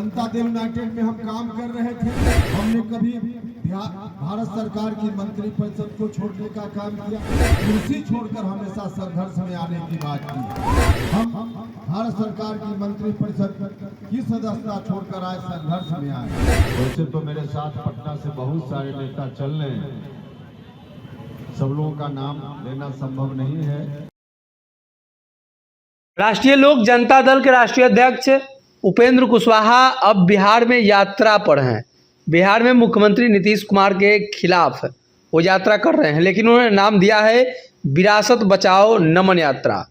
Janata Dal United में हम काम कर रहे थे। हमने कभी भारत सरकार की मंत्रिपरिषद को छोड़ने का काम किया, कुर्सी छोड़कर हमेशा संघर्ष में आने की बात की। हम भारत सरकार की मंत्रिपरिषद की सदस्यता छोड़कर आए, संघर्ष में आए। वैसे तो मेरे साथ पटना से बहुत सारे नेता चल रहे हैं, सब लोगों का नाम लेना संभव नहीं है। राष्ट्रीय लोक जनता दल के राष्ट्रीय अध्यक्ष उपेंद्र कुशवाहा अब बिहार में यात्रा पर हैं। बिहार में मुख्यमंत्री नीतीश कुमार के खिलाफ वो यात्रा कर रहे हैं, लेकिन उन्होंने नाम दिया है विरासत बचाओ नमन यात्रा।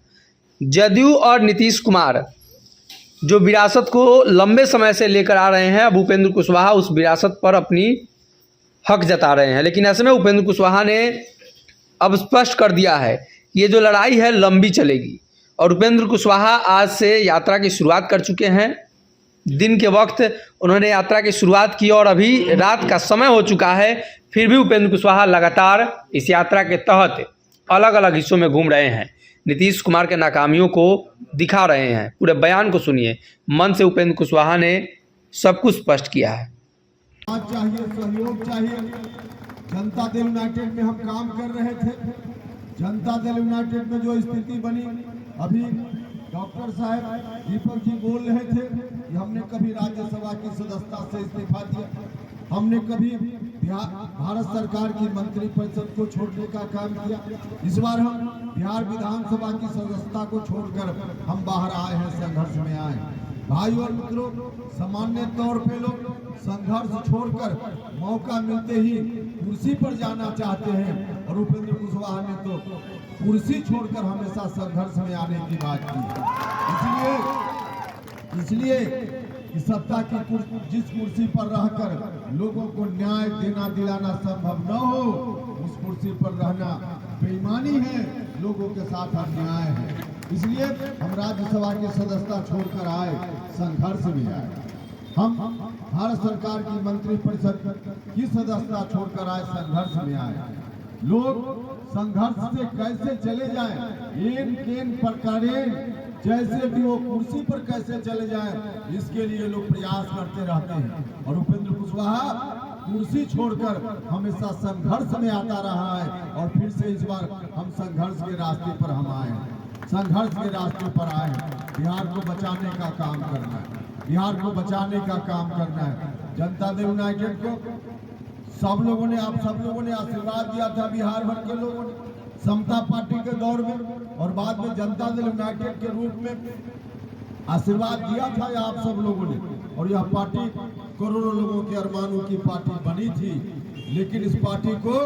जदयू और नीतीश कुमार जो विरासत को लंबे समय से लेकर आ रहे हैं, अब उपेंद्र कुशवाहा उस विरासत पर अपनी हक जता रहे हैं। लेकिन ऐसे में उपेंद्र कुशवाहा ने अब स्पष्ट कर दिया है ये जो लड़ाई है लंबी चलेगी। और उपेंद्र कुशवाहा आज से यात्रा की शुरुआत कर चुके हैं। दिन के वक्त उन्होंने यात्रा की शुरुआत की और अभी रात का समय हो चुका है, फिर भी उपेंद्र कुशवाहा लगातार इस यात्रा के तहत अलग अलग हिस्सों में घूम रहे हैं, नीतीश कुमार के नाकामियों को दिखा रहे हैं। पूरे बयान को सुनिए, मन से उपेंद्र कुशवाहा ने सब कुछ स्पष्ट किया है। चाहिए सहयोग चाहिए। जनता दल यूनाइटेड में हम काम कर रहे थे। जनता दल यूनाइटेड में जो स्थिति बनी, अभी डॉक्टर साहब दीपक जी बोल रहे थे कि हमने कभी राज्यसभा की सदस्यता से इस्तीफा दिया, हमने कभी भारत सरकार की मंत्रिपरिषद को छोड़ने का काम किया। इस बार हम बिहार विधानसभा की सदस्यता को छोड़कर हम बाहर आए हैं, संघर्ष में आए। भाई और मित्रों, सामान्य तौर पे लोग संघर्ष छोड़कर मौका मिलते ही कुर्सी पर जाना चाहते हैं, और उपेंद्र कुशवाहा ने तो कुर्सी छोड़कर हमेशा संघर्ष में आने की बात की। इसलिए इस सत्ता की जिस कुर्सी पर रहकर लोगों को न्याय देना दिलाना संभव न हो, उस कुर्सी पर रहना बेईमानी है, लोगों के साथ अन्याय है। इसलिए हम राज्यसभा की सदस्यता छोड़कर आए, संघर्ष में आए। हम भारत सरकार की मंत्रिपरिषद की सदस्यता छोड़कर आए, संघर्ष में आए। लोग संघर्ष से कैसे चले जाएं, एन केन प्रकारेण जैसे भी वो कुर्सी पर कैसे चले जाएं, इसके लिए लोग प्रयास करते रहते हैं। और उपेंद्र कुशवाहा कुर्सी छोड़कर हमेशा संघर्ष में आता रहा है, और फिर से इस बार हम संघर्ष के रास्ते पर हम आए हैं, संघर्ष के रास्ते पर आए हैं। बिहार को बचाने का काम करना है, बिहार को बचाने का काम करना है। जनता दल यूनाइटेड को सब लोगों ने, आप सब लोगों ने आशीर्वाद दिया था, बिहार भर के लोगों ने समता पार्टी के दौर में, और बाद में जनता दल यूनाइटेड के रूप में आशीर्वाद दिया था आप सब लोगों ने। और यह पार्टी करोड़ों लोगों के अरमानों की पार्टी बनी थी, लेकिन इस पार्टी को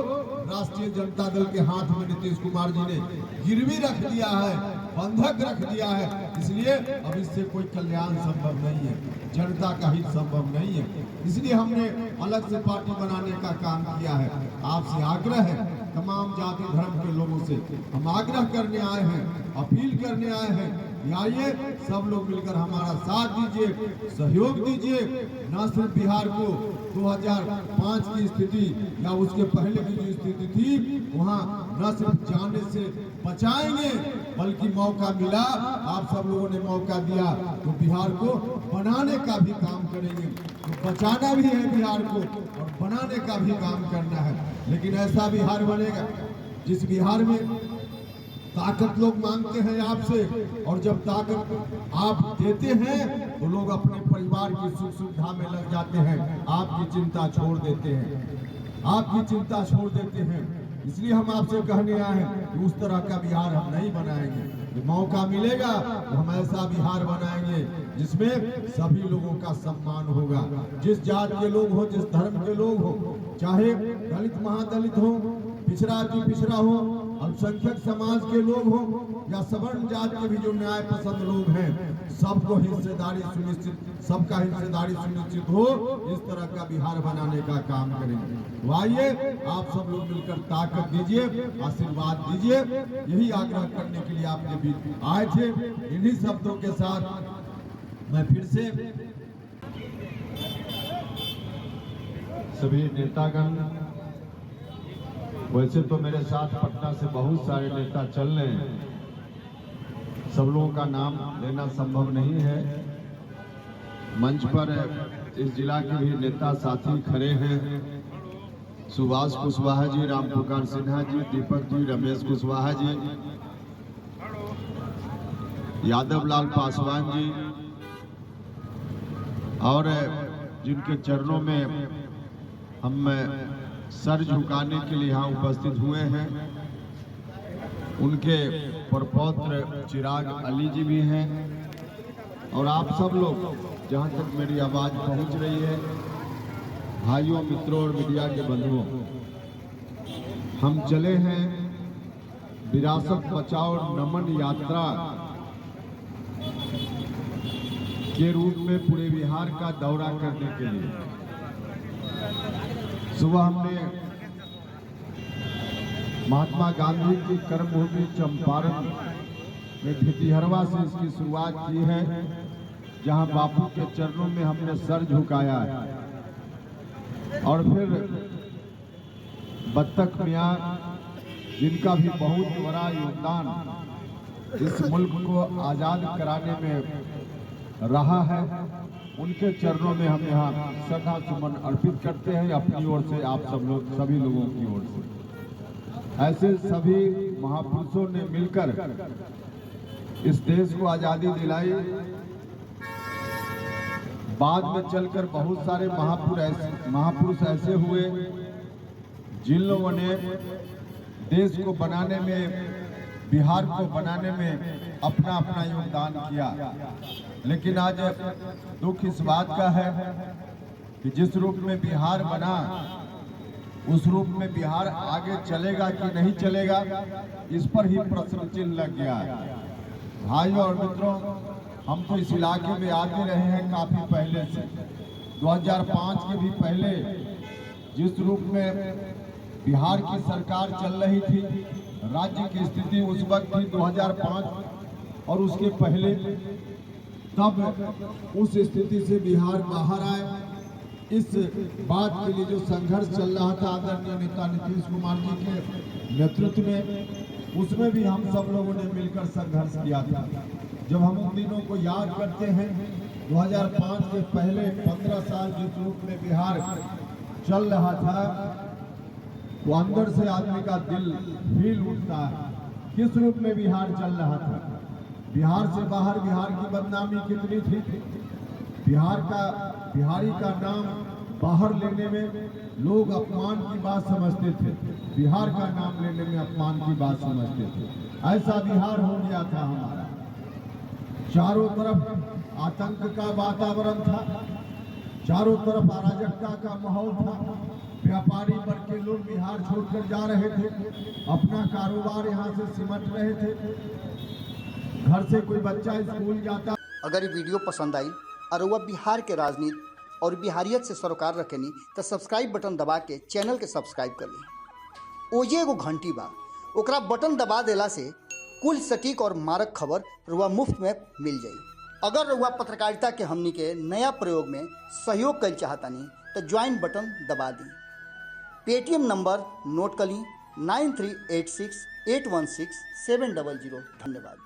राष्ट्रीय जनता दल के हाथ में नीतीश कुमार जी ने गिरवी रख दिया है, बंधक रख दिया है। इसलिए अब इससे कोई कल्याण संभव नहीं है, जनता का हित संभव नहीं है। इसलिए हमने अलग से पार्टी बनाने का काम किया है। आपसे आग्रह है, तमाम जाति धर्म के लोगों से हम आग्रह करने आए हैं, अपील करने आए हैं, आइए सब लोग मिलकर हमारा साथ दीजिए, सहयोग दीजिए। न सिर्फ बिहार को 2005 की स्थिति या उसके पहले की जो स्थिति थी, वहाँ न सिर्फ जाने से बचाएंगे, बल्कि मौका मिला, आप सब लोगों ने मौका दिया, तो बिहार को बनाने का भी काम करेंगे। तो बचाना भी है बिहार को, और बनाने का भी काम करना है। लेकिन ऐसा बिहार बनेगा जिस बिहार में ताकत लोग मांगते हैं आपसे, और जब ताकत आप देते हैं तो लोग अपने परिवार की सुख सुविधा में लग जाते हैं, आपकी चिंता छोड़ देते हैं, आपकी चिंता छोड़ देते हैं। इसलिए हम आपसे कहने आए हैं कि उस तरह का बिहार हम नहीं बनाएंगे। मौका मिलेगा तो हम ऐसा बिहार बनाएंगे जिसमें सभी लोगों का सम्मान होगा, जिस जात के लोग हो, जिस धर्म के लोग हो, चाहे दलित महादलित हो, पिछड़ा की पिछड़ा हो, अल्पसंख्यक समाज के लोग हो, या सवर्ण जात के भी जो न्याय पसंद लोग हैं, सबको हिस्सेदारी सुनिश्चित, सबका हिस्सेदारी सुनिश्चित हो, इस तरह का बिहार बनाने का काम करेंगे। तो आइए आप सब लोग मिलकर ताकत दीजिए, आशीर्वाद दीजिए। यही आग्रह करने के लिए आपके बीच आए थे। इन्हीं शब्दों के साथ मैं फिर से सभी नेतागण, वैसे तो मेरे साथ पटना से बहुत सारे नेता चल रहे हैं, सब लोगों का नाम लेना संभव नहीं है। मंच पर इस जिला के भी नेता साथी खड़े हैं। सुभाष कुशवाहा जी, राम पुकार सिन्हा जी, दीपक जी, रमेश कुशवाहा जी, यादव लाल पासवान जी, और जिनके चरणों में हम सर झुकाने के लिए यहाँ उपस्थित हुए हैं, उनके प्रपौत्र चिराग अली जी भी हैं। और आप सब लोग, जहाँ तक मेरी आवाज़ पहुँच रही है, भाइयों, मित्रों और मीडिया के बंधुओं, हम चले हैं विरासत बचाओ नमन यात्रा के रूप में पूरे बिहार का दौरा करने के लिए। सुबह हमने महात्मा गांधी की कर्मभूमि चंपारण में भितिहरवा से इसकी शुरुआत की है, जहां बापू के चरणों में हमने सर झुकाया है। और फिर बत्तख मियां, जिनका भी बहुत बड़ा योगदान इस मुल्क को आज़ाद कराने में रहा है, उनके चरणों में हम यहाँ श्रद्धा सुमन अर्पित करते हैं अपनी ओर से, आप सब लोग, सभी लोगों की ओर से। ऐसे सभी महापुरुषों ने मिलकर इस देश को आज़ादी दिलाई। बाद में चलकर बहुत सारे महापुरुष ऐसे हुए जिन लोगों ने देश को बनाने में, बिहार को बनाने में अपना अपना योगदान किया। लेकिन आज दुख इस बात का है कि जिस रूप में बिहार बना, उस रूप में बिहार आगे चलेगा कि नहीं चलेगा, इस पर ही प्रश्न चिन्ह लग गया है। भाइयों और मित्रों, हम तो इस इलाके में आते रहे हैं काफ़ी पहले से। 2005 के भी पहले जिस रूप में बिहार की सरकार चल रही थी, राज्य की स्थिति उस वक्त थी 2005 और उसके पहले, तब उस स्थिति से बिहार बाहर आए। इस बात के लिए जो संघर्ष चल रहा था आदरणीय नेता नीतीश कुमार जी के नेतृत्व में, उसमें भी हम सब लोगों ने मिलकर संघर्ष किया था। जब हम उन दिनों को याद करते हैं, 2005 के पहले 15 साल जिस रूप में बिहार चल रहा था, तो अंदर से आदमी का दिल हिल उठता है। किस रूप में बिहार चल रहा था, बिहार से बाहर बिहार की बदनामी कितनी थी। बिहारी का नाम बाहर लेने में लोग अपमान की बात समझते थे, बिहार का नाम लेने में अपमान की बात समझते थे। ऐसा बिहार हो गया था हमारा। चारों तरफ आतंक का वातावरण था, चारों तरफ अराजकता का माहौल था। व्यापारी वर्ग के लोग बिहार छोड़कर जा रहे थे, अपना कारोबार यहाँ से सिमट रहे थे। घर से कोई बच्चा स्कूल जाता। अगर ये वीडियो पसंद आई और वह बिहार के राजनीति और बिहारियत से सरोकार रखेनी तो सब्सक्राइब बटन दबा के चैनल के सब्सक्राइब कर ली। ओजे एगो घंटी बा, ओकरा बटन दबा देला से कुल सटीक और मारक खबर रुआ मुफ्त में मिल जाई। अगर रुआ पत्रकारिता के हमनी के नया प्रयोग में सहयोग कर चाहतानी तो ज्वाइन बटन दबा दी। पेटीएम नंबर नोट कर ली 9386816700। धन्यवाद।